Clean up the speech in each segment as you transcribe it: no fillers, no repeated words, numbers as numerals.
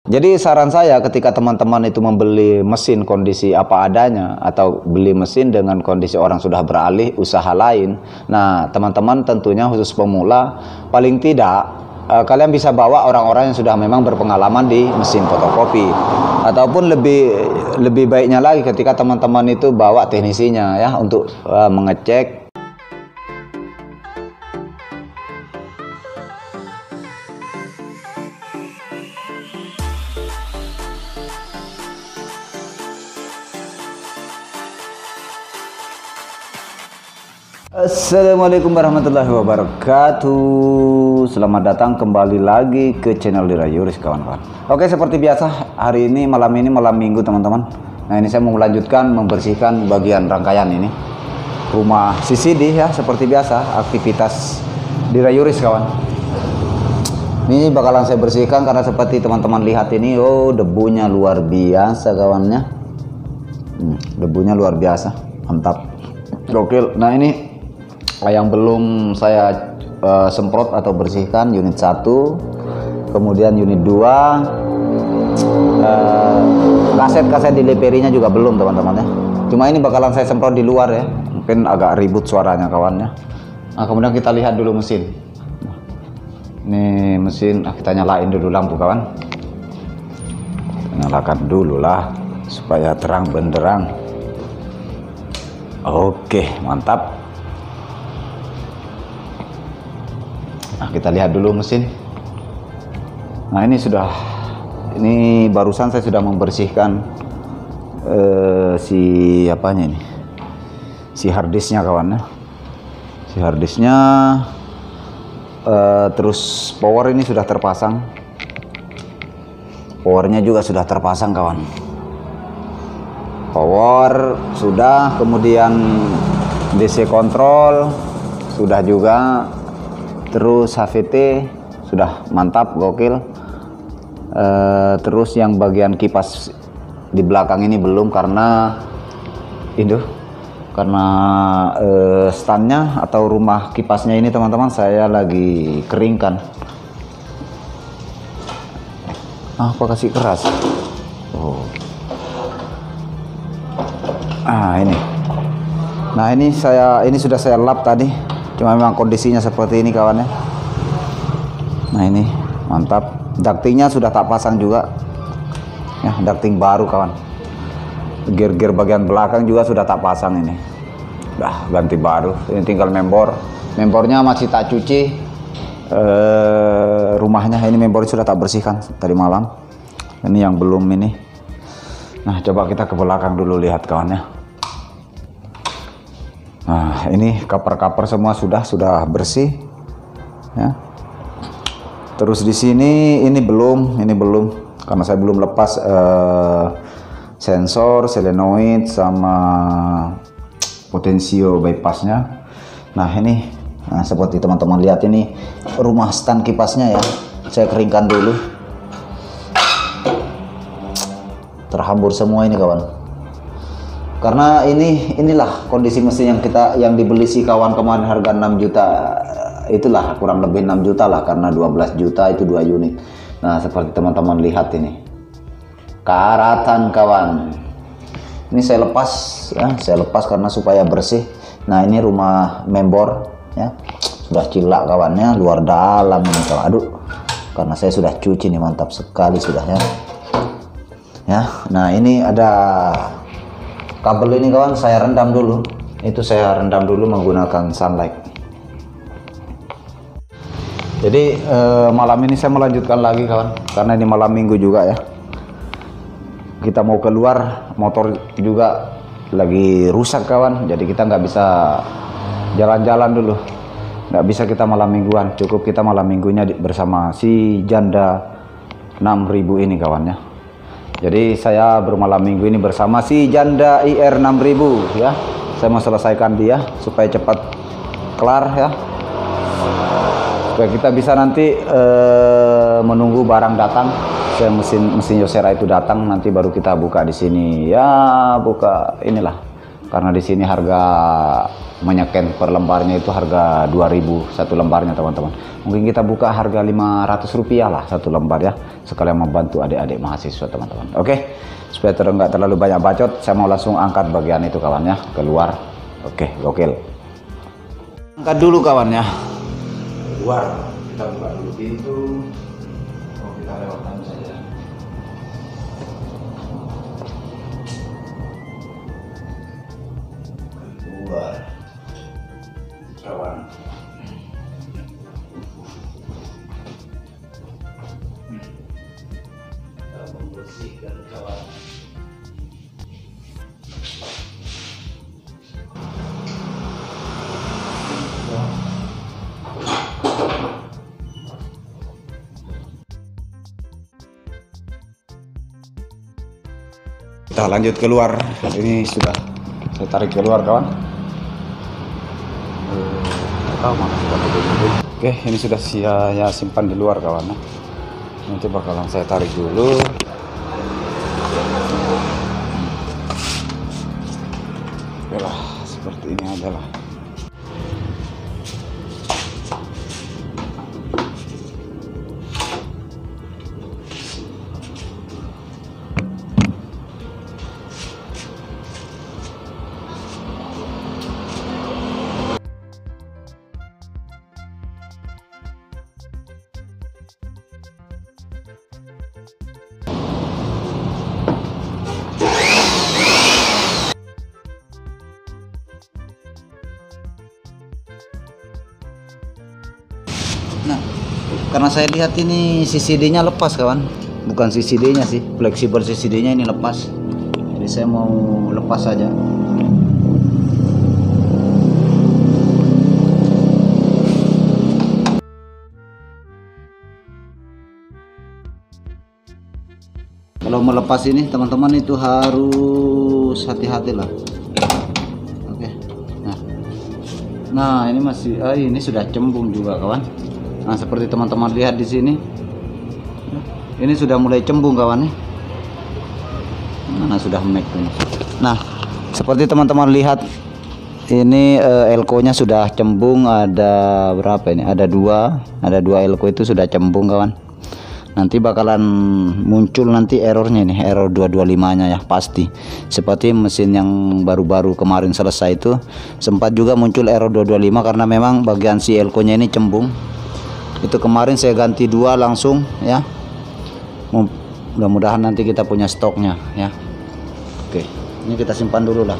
Jadi saran saya ketika teman-teman itu membeli mesin kondisi apa adanya atau beli mesin dengan kondisi orang sudah beralih usaha lain. Nah, teman-teman tentunya khusus pemula paling tidak kalian bisa bawa orang-orang yang sudah memang berpengalaman di mesin fotokopi. Ataupun lebih baiknya lagi ketika teman-teman itu bawa teknisinya ya untuk mengecek. Assalamualaikum warahmatullahi wabarakatuh. Selamat datang kembali lagi ke channel Dirayuris kawan-kawan. Oke, seperti biasa hari ini malam minggu teman-teman. Nah, ini saya mau melanjutkan membersihkan bagian rangkaian ini rumah CCD ya, seperti biasa aktivitas Dirayuris kawan. Ini bakalan saya bersihkan karena seperti teman-teman lihat ini, oh debunya luar biasa kawannya. Debunya luar biasa, mantap, gokil. Nah, ini yang belum saya semprot atau bersihkan unit 1, kemudian unit 2, kaset di leperinya juga belum teman-teman ya. Cuma ini bakalan saya semprot di luar ya, mungkin agak ribut suaranya kawannya. Nah, kemudian kita lihat dulu mesin. Ini mesin, kita nyalain dulu lampu kawan. Nyalakan dulu lah supaya terang benderang. Oke, mantap. Nah, kita lihat dulu mesin. Nah, ini barusan saya sudah membersihkan si harddisknya kawan ya. Si harddisknya terus power ini sudah terpasang. Powernya juga sudah terpasang kawan. Power sudah, kemudian DC control sudah juga. Terus HVT sudah mantap, gokil. Terus yang bagian kipas di belakang ini belum karena standnya atau rumah kipasnya ini teman-teman saya lagi keringkan. Apa kasih keras? Oh. Ini. Nah, ini sudah saya lap tadi. Cuma memang kondisinya seperti ini kawan ya. Nah, ini mantap. Ductingnya sudah tak pasang juga ya, ducting baru kawan. Gear bagian belakang juga sudah tak pasang ini. Udah ganti baru. Ini tinggal membornya masih tak cuci. Rumahnya ini membornya sudah tak bersihkan tadi malam. Ini yang belum ini. Nah, coba kita ke belakang dulu lihat kawan ya. Nah, ini cover semua sudah bersih ya. Terus di sini ini belum karena saya belum lepas sensor solenoid sama potensio bypassnya. Nah, ini seperti teman-teman lihat ini rumah stand kipasnya ya. Saya keringkan dulu. Terhambur semua ini kawan. Karena inilah kondisi mesin yang dibeli si kawan kemarin harga 6 juta, itulah kurang lebih 6 juta lah, karena 12 juta itu 2 unit. Nah, seperti teman-teman lihat ini karatan kawan. Ini saya lepas karena supaya bersih. Nah, ini rumah membor ya, sudah cilak kawannya, luar dalam ini kawan. Aduh, karena saya sudah cuci nih, mantap sekali sudah ya. Nah, ini ada kabel ini kawan, saya rendam dulu. Saya rendam dulu menggunakan sunlight. Jadi malam ini saya melanjutkan lagi kawan, karena ini malam minggu juga ya. Kita mau keluar, motor juga lagi rusak kawan. Jadi kita nggak bisa jalan-jalan dulu. Nggak bisa kita malam mingguan. Cukup kita malam minggunya bersama si Janda 6000 ini kawan ya. Jadi saya bermalam minggu ini bersama si Janda IR 6000 ya. Saya mau selesaikan dia supaya cepat kelar ya. Supaya kita bisa nanti menunggu barang datang. Saya mesin Yosera itu datang, nanti baru kita buka di sini. Ya, buka inilah karena di sini harga menyeken per lembarnya itu harga 2.000 satu lembarnya teman-teman. Mungkin kita buka harga 500 rupiah lah satu lembar ya, sekalian membantu adik-adik mahasiswa teman-teman. Oke, supaya nggak terlalu banyak bacot, saya mau langsung angkat bagian itu kawannya keluar. Oke, gokil. Angkat dulu kawannya keluar, kita buka dulu pintu. Oh, kita lewatkan saja. Keluar kawan. Kita membersihkan kawan. Kita lanjut keluar. Ini sudah saya tarik keluar kawan. Oke, ini sudah saya simpan di luar kawan. Nanti bakalan saya tarik dulu. Oke lah, seperti ini adalah. Nah, karena saya lihat ini CCD-nya lepas kawan, bukan CCD-nya sih, fleksibel CCD-nya ini lepas. Jadi saya mau lepas saja. Kalau melepas ini teman-teman itu harus hati-hati lah. Oke. Nah ini masih, ini sudah cembung juga kawan. Nah seperti teman-teman lihat di sini, ini sudah mulai cembung kawan nih. Mana sudah make ini. Nah seperti teman-teman lihat ini elko-nya sudah cembung. Ada berapa ini? Ada dua elko itu sudah cembung kawan. Nanti bakalan muncul nanti errornya ini, error 225-nya ya pasti. Seperti mesin yang baru-baru kemarin selesai itu sempat juga muncul error 225 karena memang bagian si elko-nya ini cembung. Itu kemarin saya ganti dua langsung ya. Mudah-mudahan nanti kita punya stoknya ya. Oke, ini kita simpan dulu lah.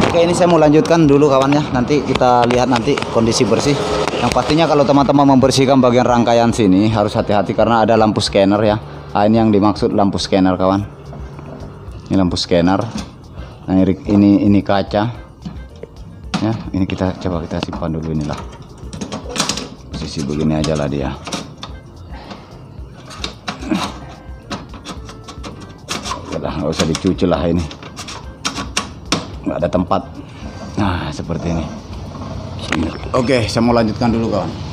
Oke, ini saya mau lanjutkan dulu kawan ya. Nanti kita lihat nanti kondisi bersih. Yang pastinya kalau teman-teman membersihkan bagian rangkaian sini harus hati-hati karena ada lampu scanner ya. Nah, ini yang dimaksud lampu scanner kawan. Ini lampu scanner. Nah, ini kaca. Ya, ini kita coba kita simpan dulu inilah. Posisi begini aja lah dia. Udah nggak usah dicuci lah ini. Nggak ada tempat. Nah, seperti ini. Oke, saya mau lanjutkan dulu kawan.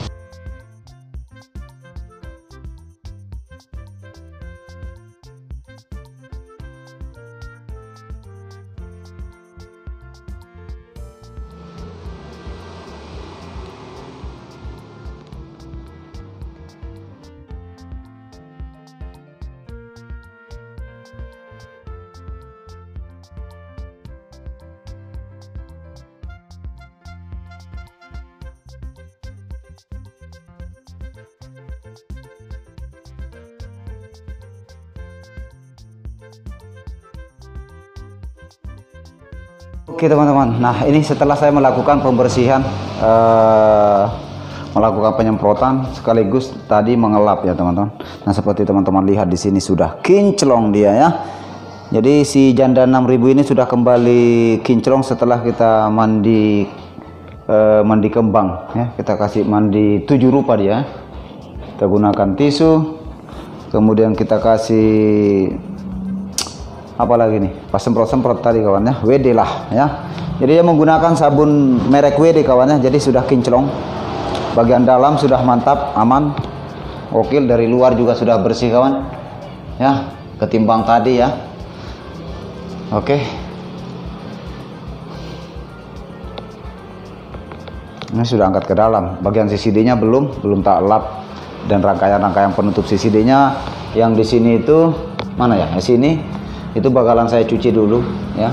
Oke teman-teman, nah ini setelah saya melakukan pembersihan, melakukan penyemprotan sekaligus tadi mengelap ya teman-teman. Nah seperti teman-teman lihat di sini sudah kinclong dia ya. Jadi si janda 6000 ini sudah kembali kinclong setelah kita mandi kembang ya. Kita kasih mandi 7 rupa dia. Kita gunakan tisu, kemudian kita kasih apa lagi nih, pas semprot-semprot tadi kawannya, WD lah ya. Jadi dia menggunakan sabun merek WD kawannya, jadi sudah kinclong. Bagian dalam sudah mantap, aman, gokil. Dari luar juga sudah bersih kawan ya, ketimbang tadi ya. Oke, Ini sudah angkat ke dalam. Bagian CCD-nya belum tak lap, dan rangkaian-rangkaian penutup CCD-nya yang di sini itu mana ya? Di sini itu bakalan saya cuci dulu ya.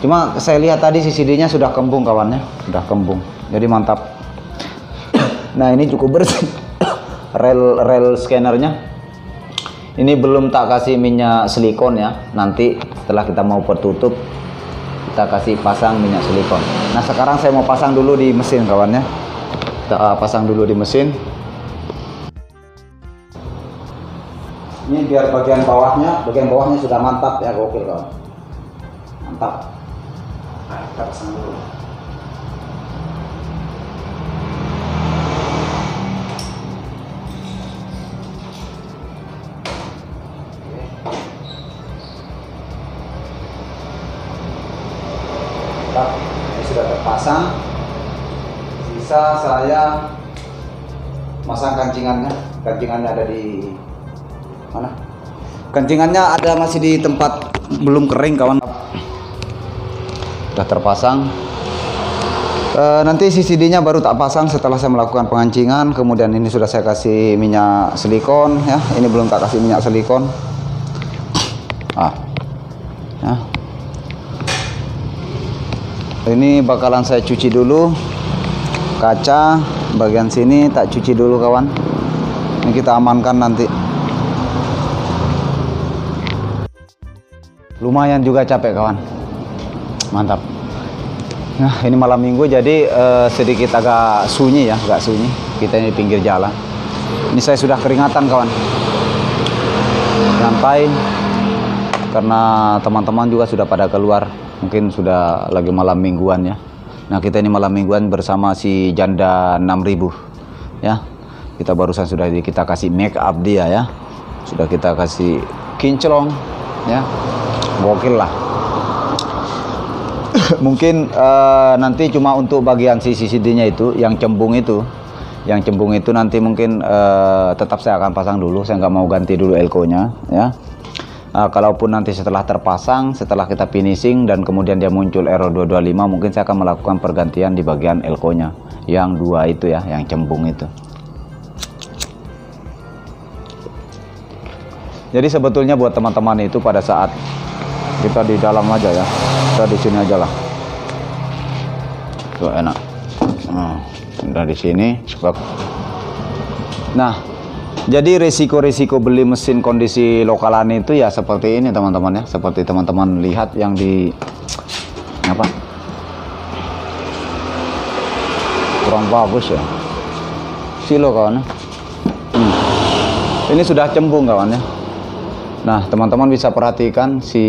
Cuma saya lihat tadi CCD-nya sudah kembung kawannya, sudah kembung. Jadi mantap. Nah, ini cukup bersih. rel scannernya. Ini belum tak kasih minyak silikon ya. Nanti setelah kita mau pertutup kita kasih pasang minyak silikon. Nah, sekarang saya mau pasang dulu di mesin kawannya. Kita pasang dulu di mesin. Ini biar bagian bawahnya sudah mantap ya, gokil kawan. Mantap. Nah, kita pasang dulu. Ini sudah terpasang. Sisa saya masang kancingannya. Kancingannya ada di mana? Kancingannya ada masih di tempat belum kering kawan. Sudah terpasang. Nanti CCD-nya baru tak pasang setelah saya melakukan pengancingan. Kemudian ini sudah saya kasih minyak silikon ya. Ini belum tak kasih minyak silikon. Ya. Ini bakalan saya cuci dulu kaca bagian sini, tak cuci dulu kawan. Ini kita amankan nanti. Lumayan juga capek kawan, mantap. Nah, ini malam minggu jadi sedikit agak sunyi ya, agak sunyi. Kita ini pinggir jalan. Ini saya sudah keringatan kawan, santai karena teman-teman juga sudah pada keluar, mungkin sudah lagi malam mingguan ya. Nah, kita ini malam mingguan bersama si janda 6000 ya. Kita barusan sudah kita kasih make up dia ya, sudah kita kasih kinclong ya, gokil lah. Mungkin nanti cuma untuk bagian CCD-nya itu yang cembung itu, nanti mungkin tetap saya akan pasang dulu. Saya nggak mau ganti dulu elko-nya ya. Kalaupun nanti setelah terpasang, setelah kita finishing dan kemudian dia muncul error 225, mungkin saya akan melakukan pergantian di bagian elko-nya yang dua itu ya, yang cembung itu. Jadi sebetulnya buat teman-teman itu pada saat kita di dalam aja ya, kita di sini aja lah. Tuh enak. Udah di sini. Nah, jadi risiko-risiko beli mesin kondisi lokalan itu ya seperti ini teman-teman ya, seperti teman-teman lihat yang di apa? Kurang bagus ya. Silo kawan. Ini sudah cembung kawan ya. Nah, teman-teman bisa perhatikan si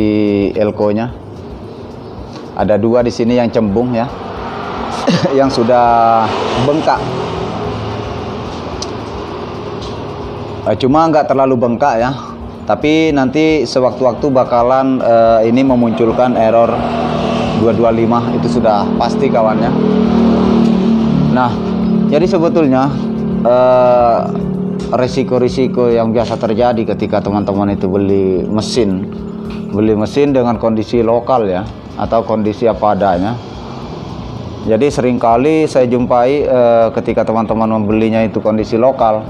elko-nya. Ada dua di sini yang cembung ya. Yang sudah bengkak. Cuma nggak terlalu bengkak ya. Tapi nanti sewaktu-waktu bakalan ini memunculkan error 225, itu sudah pasti kawannya. Nah, jadi sebetulnya risiko-risiko yang biasa terjadi ketika teman-teman itu beli mesin dengan kondisi lokal ya, atau kondisi apa adanya. Jadi seringkali saya jumpai ketika teman-teman membelinya itu kondisi lokal,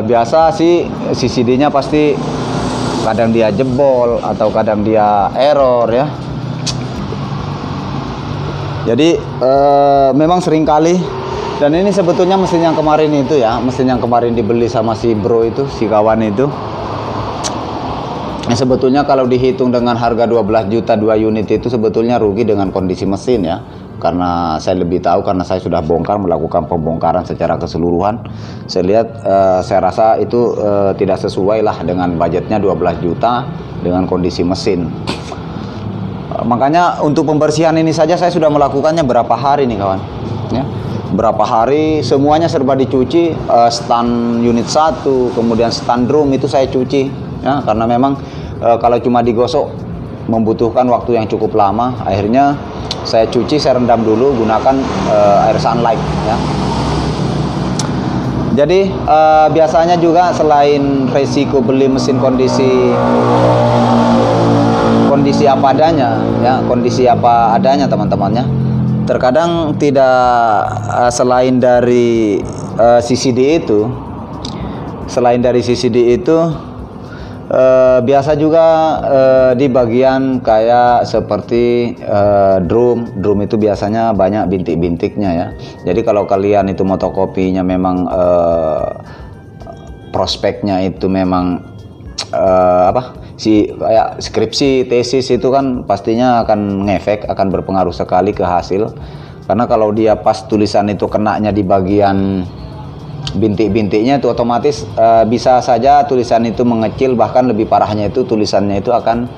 biasa sih CCD-nya pasti kadang dia jebol atau kadang dia error ya. Jadi memang seringkali. Dan ini sebetulnya mesin yang kemarin itu ya, mesin yang kemarin dibeli sama si bro itu, si kawan itu. Nah, sebetulnya kalau dihitung dengan harga 12 juta 2 unit itu sebetulnya rugi dengan kondisi mesin ya. Karena saya lebih tahu, karena saya sudah bongkar, melakukan pembongkaran secara keseluruhan. Saya lihat, saya rasa itu tidak sesuai lah dengan budgetnya 12 juta dengan kondisi mesin. Makanya untuk pembersihan ini saja saya sudah melakukannya berapa hari nih kawan ya. Berapa hari semuanya serba dicuci, stand unit 1, kemudian stand drum itu saya cuci ya, karena memang kalau cuma digosok membutuhkan waktu yang cukup lama. Akhirnya saya cuci, saya rendam dulu gunakan air sunlight ya. Jadi biasanya juga selain resiko beli mesin kondisi apa adanya ya, kondisi apa adanya teman-temannya, terkadang tidak selain dari CCD itu, biasa juga di bagian kayak seperti drum itu biasanya banyak bintik-bintiknya ya. Jadi kalau kalian itu motokopinya memang prospeknya itu memang kayak skripsi, tesis itu kan pastinya akan ngefek, akan berpengaruh sekali ke hasil. Karena kalau dia pas tulisan itu kenanya di bagian bintik-bintiknya itu otomatis bisa saja tulisan itu mengecil, bahkan lebih parahnya itu tulisannya itu akan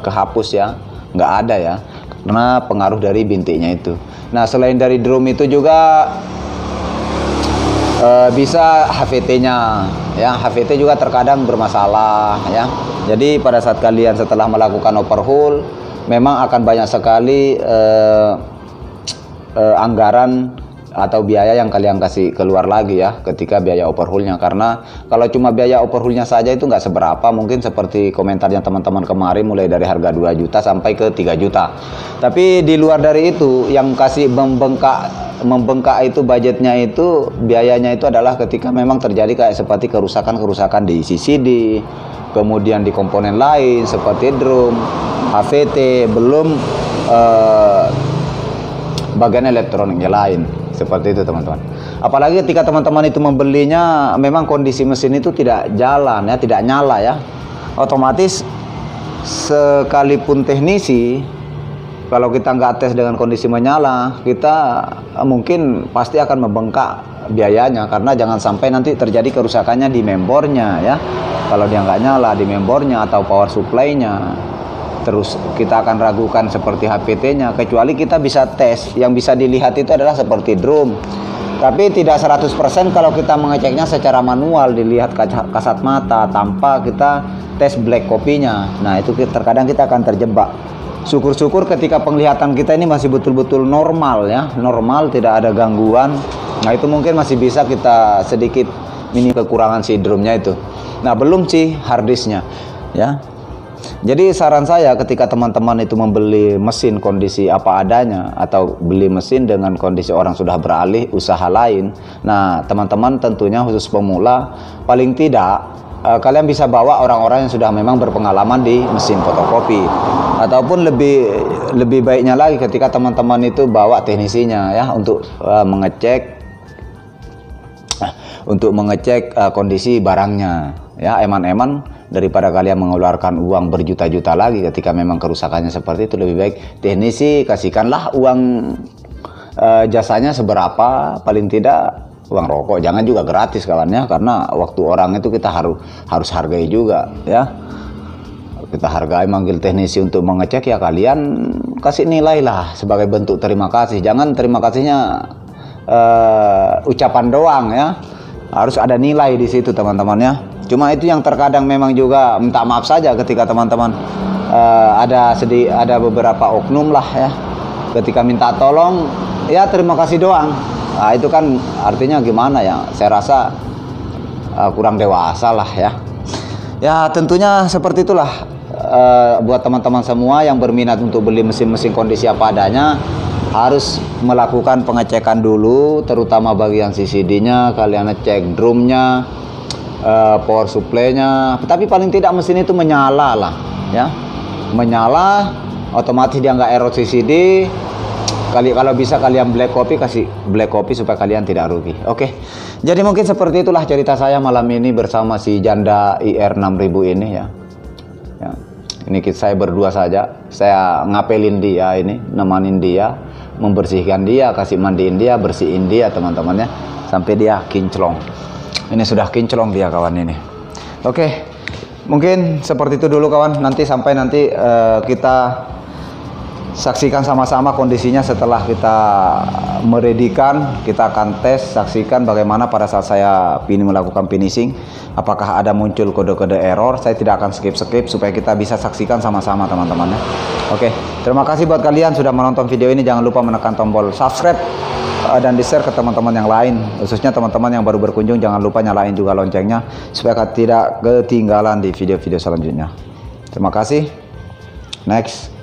kehapus ya, nggak ada ya, karena pengaruh dari bintiknya itu. Nah selain dari drum itu juga bisa HVT-nya ya, HVT juga terkadang bermasalah ya. Jadi pada saat kalian setelah melakukan overhaul memang akan banyak sekali anggaran atau biaya yang kalian kasih keluar lagi ya ketika biaya overhaulnya. Karena kalau cuma biaya overhaulnya saja itu nggak seberapa, mungkin seperti komentarnya teman-teman kemarin mulai dari harga 2 juta sampai ke 3 juta. Tapi di luar dari itu yang kasih membengkak itu budgetnya itu, biayanya itu adalah ketika memang terjadi kayak seperti kerusakan di CCD, kemudian di komponen lain seperti drum, HVT, belum bagian elektroniknya lain. Seperti itu teman-teman. Apalagi ketika teman-teman itu membelinya memang kondisi mesin itu tidak jalan ya, tidak nyala ya. Otomatis sekalipun teknisi, kalau kita nggak tes dengan kondisi menyala, kita mungkin pasti akan membengkak biayanya. Karena jangan sampai nanti terjadi kerusakannya di membornya ya. Kalau dia nggak nyala di membornya atau power supply-nya, terus kita akan ragukan seperti HVT-nya, kecuali kita bisa tes. Yang bisa dilihat itu adalah seperti drum, tapi tidak 100% kalau kita mengeceknya secara manual, dilihat kasat mata tanpa kita tes black copy-nya. Nah itu terkadang kita akan terjebak. Syukur-syukur ketika penglihatan kita ini masih betul-betul normal ya, normal, tidak ada gangguan. Nah itu mungkin masih bisa kita sedikit minim kekurangan si drumnya itu. Nah belum sih harddisknya ya. Jadi saran saya ketika teman-teman itu membeli mesin kondisi apa adanya atau beli mesin dengan kondisi orang sudah beralih usaha lain, nah teman-teman tentunya khusus pemula paling tidak kalian bisa bawa orang-orang yang sudah memang berpengalaman di mesin fotokopi, ataupun lebih baiknya lagi ketika teman-teman itu bawa teknisinya ya untuk mengecek kondisi barangnya ya, eman-eman daripada kalian mengeluarkan uang berjuta-juta lagi ketika memang kerusakannya seperti itu. Lebih baik teknisi kasihkanlah uang jasanya seberapa, paling tidak uang rokok, jangan juga gratis kawannya, karena waktu orang itu kita harus hargai juga ya. Kita hargai, manggil teknisi untuk mengecek ya, kalian kasih nilai lah sebagai bentuk terima kasih. Jangan terima kasihnya ucapan doang ya, harus ada nilai di situ teman-teman ya. Cuma itu yang terkadang memang juga minta maaf saja ketika teman-teman ada beberapa oknum lah ya, ketika minta tolong ya terima kasih doang. Nah itu kan artinya gimana ya, saya rasa kurang dewasa lah ya. Ya tentunya seperti itulah buat teman-teman semua yang berminat untuk beli mesin-mesin kondisi apa adanya, harus melakukan pengecekan dulu, terutama bagian CCD-nya, kalian ngecek drumnya, power supply-nya. Tapi paling tidak mesin itu menyala lah ya, menyala, otomatis dia nggak error CCD. Kalau bisa kalian black copy, kasih black copy supaya kalian tidak rugi. Oke, jadi mungkin seperti itulah cerita saya malam ini bersama si janda IR 6000 ini ya. Ini saya berdua saja, saya ngapelin dia ini, nemanin dia, membersihkan dia, kasih mandiin dia, bersihin dia teman-temannya, sampai dia kinclong. Ini sudah kinclong dia kawan ini. Oke, mungkin seperti itu dulu kawan. Nanti kita saksikan sama-sama kondisinya setelah kita meredikan. Kita akan tes, saksikan bagaimana pada saat saya melakukan finishing, apakah ada muncul kode-kode error. Saya tidak akan skip supaya kita bisa saksikan sama-sama teman-teman ya. Oke, terima kasih buat kalian sudah menonton video ini. Jangan lupa menekan tombol subscribe dan di-share ke teman-teman yang lain, khususnya teman-teman yang baru berkunjung. Jangan lupa nyalain juga loncengnya supaya tidak ketinggalan di video-video selanjutnya. Terima kasih. Next.